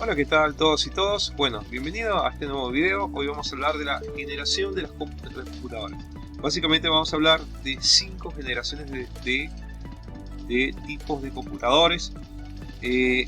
Hola, ¿qué tal todos y todos? Bueno, bienvenido a este nuevo video. Hoy vamos a hablar de la generación de las computadoras. Básicamente vamos a hablar de 5 generaciones de tipos de computadores.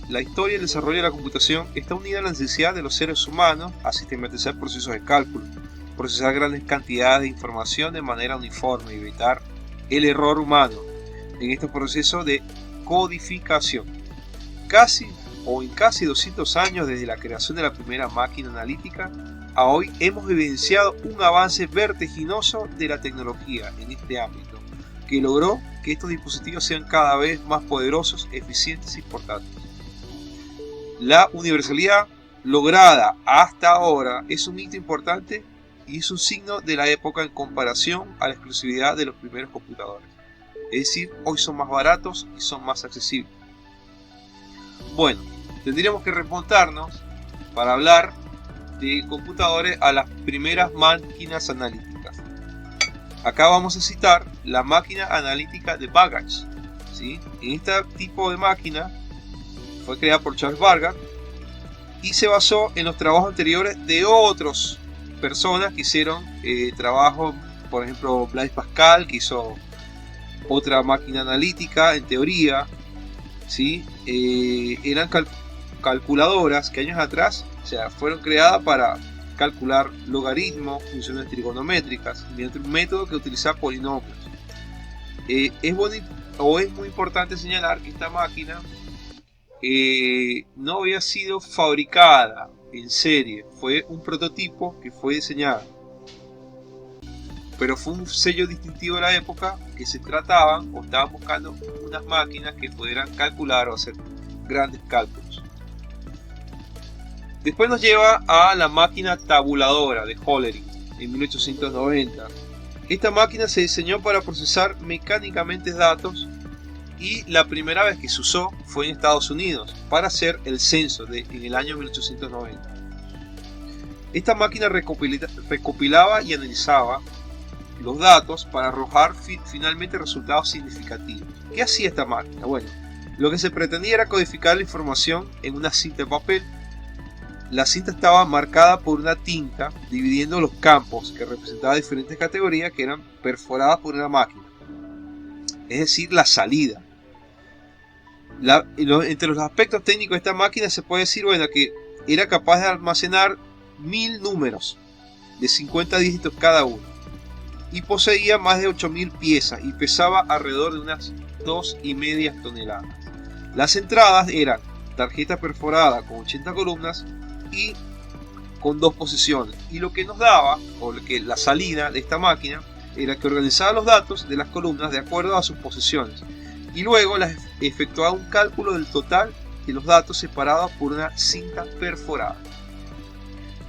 La historia y el desarrollo de la computación está unida a la necesidad de los seres humanos a sistematizar procesos de cálculo, procesar grandes cantidades de información de manera uniforme y evitar el error humano en este proceso de codificación. En casi 200 años desde la creación de la primera máquina analítica, a hoy hemos evidenciado un avance vertiginoso de la tecnología en este ámbito, que logró que estos dispositivos sean cada vez más poderosos, eficientes y portátiles. La universalidad lograda hasta ahora es un hito importante y es un signo de la época en comparación a la exclusividad de los primeros computadores. Es decir, hoy son más baratos y son más accesibles. Bueno, tendríamos que remontarnos para hablar de computadores a las primeras máquinas analíticas. Acá vamos a citar la máquina analítica de Babbage, ¿sí? En este tipo de máquina fue creada por Charles Babbage y se basó en los trabajos anteriores de otras personas que hicieron trabajo, por ejemplo Blaise Pascal, que hizo otra máquina analítica en teoría, ¿sí? Eran calculadoras que años atrás, fueron creadas para calcular logaritmos, funciones trigonométricas, mediante un método que utilizaba polinomios. Es muy importante señalar que esta máquina no había sido fabricada en serie, fue un prototipo que fue diseñado, pero fue un sello distintivo de la época que se trataban o estaban buscando unas máquinas que pudieran calcular o hacer grandes cálculos. Después nos lleva a la máquina tabuladora de Hollerith en 1890. Esta máquina se diseñó para procesar mecánicamente datos y la primera vez que se usó fue en Estados Unidos para hacer el censo en el año 1890. Esta máquina recopilaba y analizaba los datos para arrojar finalmente resultados significativos. ¿Qué hacía esta máquina? Bueno, lo que se pretendía era codificar la información en una cinta de papel. La cinta estaba marcada por una tinta dividiendo los campos que representaban diferentes categorías que eran perforadas por una máquina, es decir, la salida. Entre los aspectos técnicos de esta máquina se puede decir, bueno, que era capaz de almacenar 1000 números de 50 dígitos cada uno y poseía más de 8000 piezas y pesaba alrededor de unas 2,5 toneladas. Las entradas eran tarjeta perforada con 80 columnas y con 2 posiciones, y lo que nos daba, o que la salida de esta máquina, era que organizaba los datos de las columnas de acuerdo a sus posiciones y luego las efectuaba un cálculo del total de los datos separados por una cinta perforada.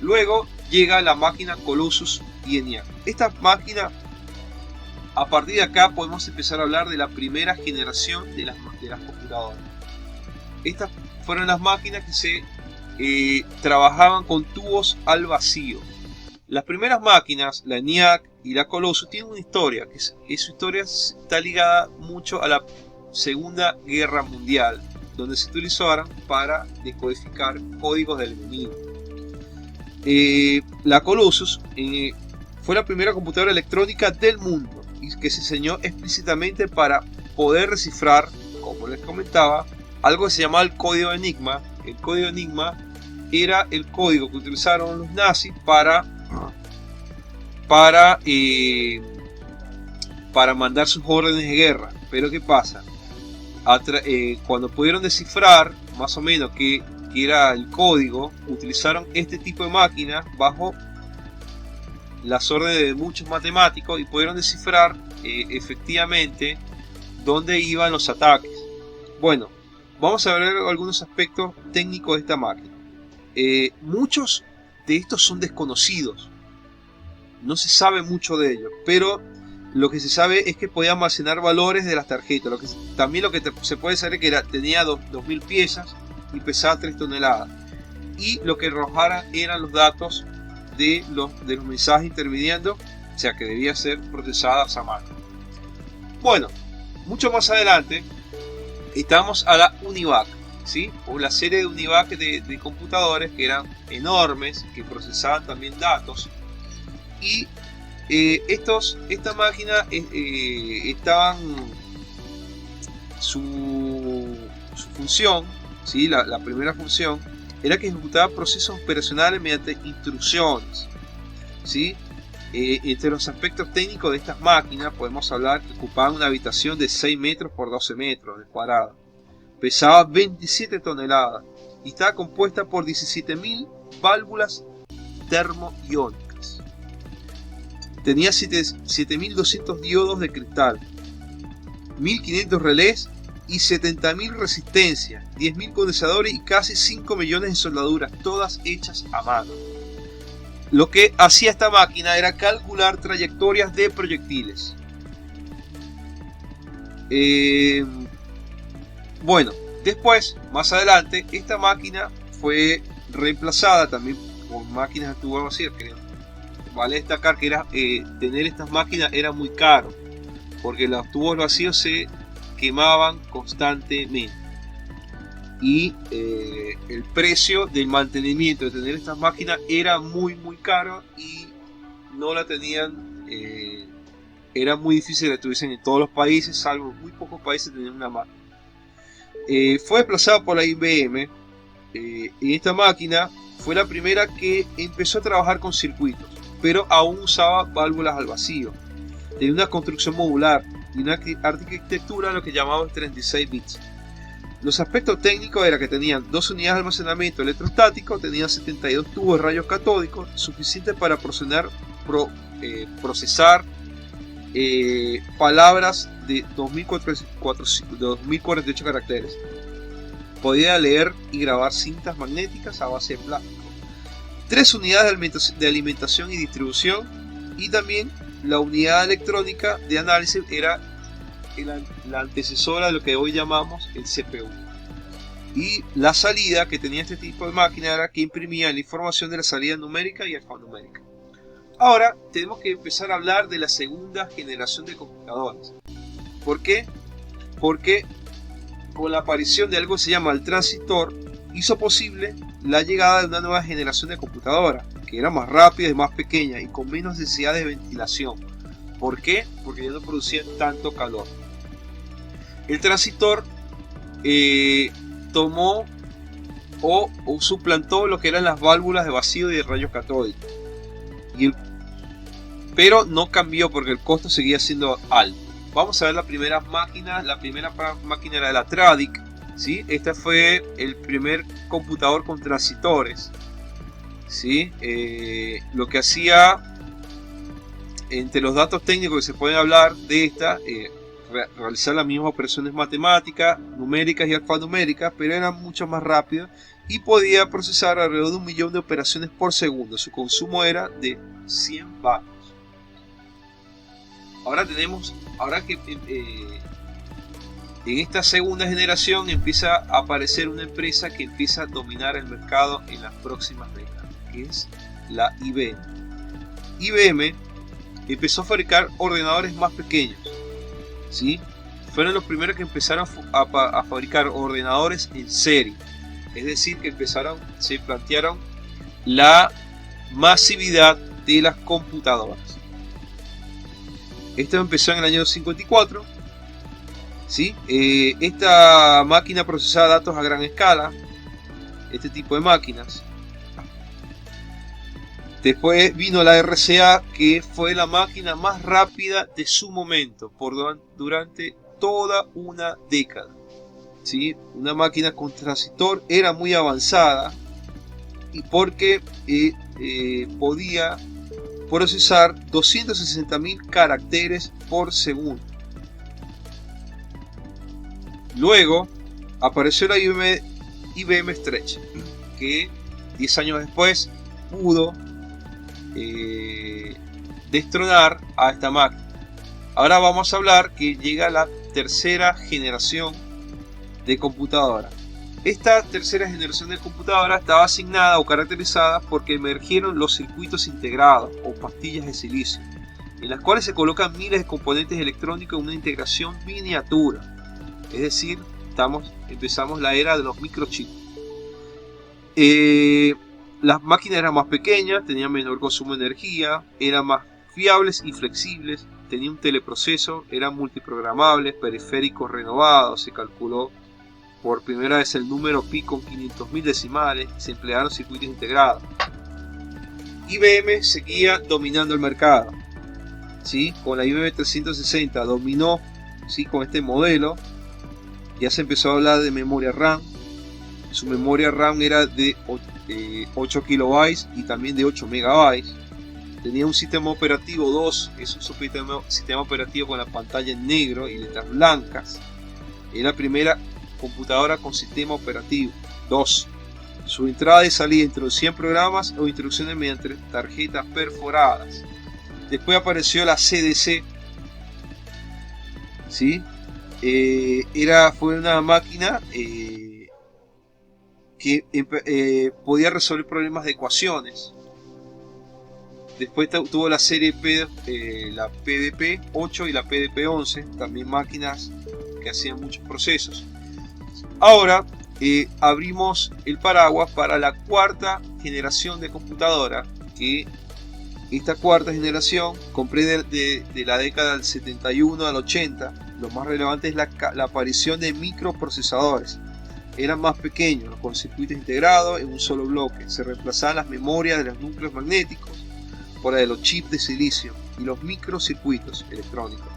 Luego llega la máquina Colossus y ENIAC. Esta máquina, a partir de acá podemos empezar a hablar de la primera generación de las computadoras. Estas fueron las máquinas que se trabajaban con tubos al vacío. Las primeras máquinas, la ENIAC y la Colossus, tienen una historia, que su historia está ligada mucho a la Segunda Guerra Mundial, donde se utilizaron para decodificar códigos del enemigo. La Colossus fue la primera computadora electrónica del mundo y que se diseñó explícitamente para poder descifrar, como les comentaba, algo que se llamaba el código Enigma. El código Enigma era el código que utilizaron los nazis para mandar sus órdenes de guerra. Pero ¿qué pasa? Cuando pudieron descifrar más o menos qué era el código, utilizaron este tipo de máquinas bajo las órdenes de muchos matemáticos y pudieron descifrar efectivamente dónde iban los ataques. Bueno, vamos a ver algunos aspectos técnicos de esta máquina. Muchos de estos son desconocidos, no se sabe mucho de ellos, pero lo que se sabe es que podía almacenar valores de las tarjetas. También se puede saber que tenía 2000 piezas y pesaba 3 toneladas. Y lo que arrojara eran los datos de los mensajes interviniendo, o sea que debía ser procesadas a mano. Bueno, mucho más adelante estamos a la UNIVAC. ¿sí? O la serie de Univac de computadores que eran enormes, que procesaban también datos. Y esta máquina estaban su función, ¿sí? La primera función era que ejecutaba procesos operacionales mediante instrucciones, ¿sí? Entre los aspectos técnicos de estas máquinas podemos hablar que ocupaban una habitación de 6 metros por 12 metros de cuadrado, pesaba 27 toneladas y estaba compuesta por 17.000 válvulas termoiónicas. Tenía 7.200 diodos de cristal, 1.500 relés y 70.000 resistencias, 10.000 condensadores y casi 5 millones de soldaduras, todas hechas a mano. Lo que hacía esta máquina era calcular trayectorias de proyectiles. Bueno, después, más adelante, esta máquina fue reemplazada también por máquinas de tubo vacío. Vale destacar que tener estas máquinas era muy caro, porque los tubos vacíos se quemaban constantemente. Y el precio del mantenimiento de tener estas máquinas era muy caro y no la tenían, era muy difícil que tuviesen en todos los países, salvo muy pocos países tenían una máquina. Fue desplazada por la IBM y esta máquina fue la primera que empezó a trabajar con circuitos, pero aún usaba válvulas al vacío. Tenía una construcción modular y una arquitectura lo que llamamos 36 bits. Los aspectos técnicos era que tenían 2 unidades de almacenamiento electrostático, tenían 72 tubos de rayos catódicos suficientes para procesar palabras de 2048 caracteres. Podía leer y grabar cintas magnéticas a base de plástico. 3 unidades de alimentación y distribución, y también la unidad electrónica de análisis era la antecesora de lo que hoy llamamos el CPU. Y la salida que tenía este tipo de máquina era que imprimía la información de la salida numérica y alfanumérica. Ahora tenemos que empezar a hablar de la segunda generación de computadores. ¿Por qué? Porque con la aparición de algo que se llama el transistor, hizo posible la llegada de una nueva generación de computadoras, que era más rápida y más pequeña y con menos necesidad de ventilación. ¿Por qué? Porque ya no producían tanto calor. El transistor tomó o suplantó lo que eran las válvulas de vacío y de rayos catódicos. Pero no cambió porque el costo seguía siendo alto. Vamos a ver la primera máquina. La primera máquina era la Tradic, ¿sí? Esta fue el primer computador con transistores, ¿sí? Lo que hacía, entre los datos técnicos que se pueden hablar de esta, realizar las mismas operaciones matemáticas, numéricas y alfanuméricas, pero era mucho más rápido y podía procesar alrededor de 1 millón de operaciones por segundo. Su consumo era de 100 vatios. Ahora que en esta segunda generación empieza a aparecer una empresa que empieza a dominar el mercado en las próximas décadas, que es la IBM. IBM empezó a fabricar ordenadores más pequeños, ¿sí? Fueron los primeros que empezaron a fabricar ordenadores en serie, es decir, que se plantearon la masividad de las computadoras. Esto empezó en el año 54, ¿sí? Esta máquina procesaba datos a gran escala, este tipo de máquinas. Después vino la RCA, que fue la máquina más rápida de su momento durante toda una década, ¿sí? Una máquina con transistor, era muy avanzada y porque podía procesar 260.000 caracteres por segundo. Luego apareció la IBM Stretch, que 10 años después pudo destronar a esta máquina. Ahora vamos a hablar que llega la tercera generación de computadora. Esta tercera generación de computadora estaba asignada o caracterizada porque emergieron los circuitos integrados o pastillas de silicio, en las cuales se colocan miles de componentes electrónicos en una integración miniatura. Es decir, empezamos la era de los microchips. Las máquinas eran más pequeñas, tenían menor consumo de energía, eran más fiables y flexibles, tenían un teleproceso, eran multiprogramables, periféricos renovados, se calculó por primera vez el número pi con 500.000 decimales, se emplearon circuitos integrados. IBM seguía dominando el mercado, ¿sí? Con la IBM 360 dominó, ¿sí? Con este modelo. Ya se empezó a hablar de memoria RAM. Su memoria RAM era de 8 kilobytes y también de 8 megabytes. Tenía un sistema operativo 2, es un sistema operativo con la pantalla en negro y letras blancas. Era la primera computadora con sistema operativo 2. Su entrada y salida introducían programas o instrucciones mediante tarjetas perforadas. Después apareció la CDC, ¿sí? Fue una máquina que podía resolver problemas de ecuaciones. Después tuvo la serie la PDP-8 y la PDP-11, también máquinas que hacían muchos procesos. Ahora abrimos el paraguas para la cuarta generación de computadora, que esta cuarta generación comprende de la década del 71 al 80. Lo más relevante es la aparición de microprocesadores. Eran más pequeños, con circuitos integrados en un solo bloque. Se reemplazaban las memorias de los núcleos magnéticos por la de los chips de silicio y los microcircuitos electrónicos.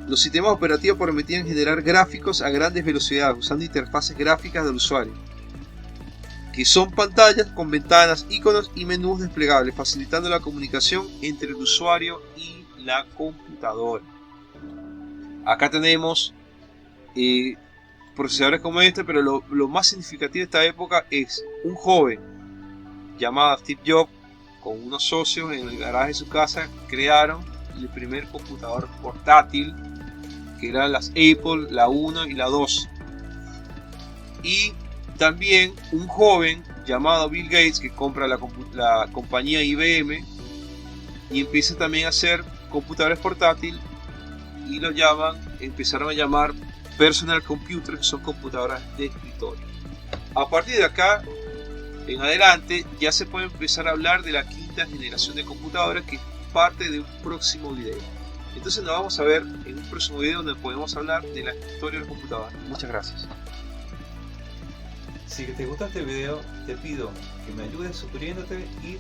Los sistemas operativos permitían generar gráficos a grandes velocidades usando interfaces gráficas del usuario, que son pantallas con ventanas, iconos y menús desplegables, facilitando la comunicación entre el usuario y la computadora. Acá tenemos procesadores como este, pero lo más significativo de esta época es un joven llamado Steve Jobs con unos socios en el garaje de su casa crearon el primer computador portátil, que eran las Apple, la 1 y la 2. Y también un joven llamado Bill Gates que compra la compañía IBM y empieza también a hacer computadores portátiles y empezaron a llamar personal computers, que son computadoras de escritorio. A partir de acá en adelante ya se puede empezar a hablar de la quinta generación de computadoras, que es parte de un próximo video. Entonces nos vamos a ver en un próximo video donde podemos hablar de la historia de la computadora. Muchas gracias. Si te gustó este video, te pido que me ayudes suscribiéndote y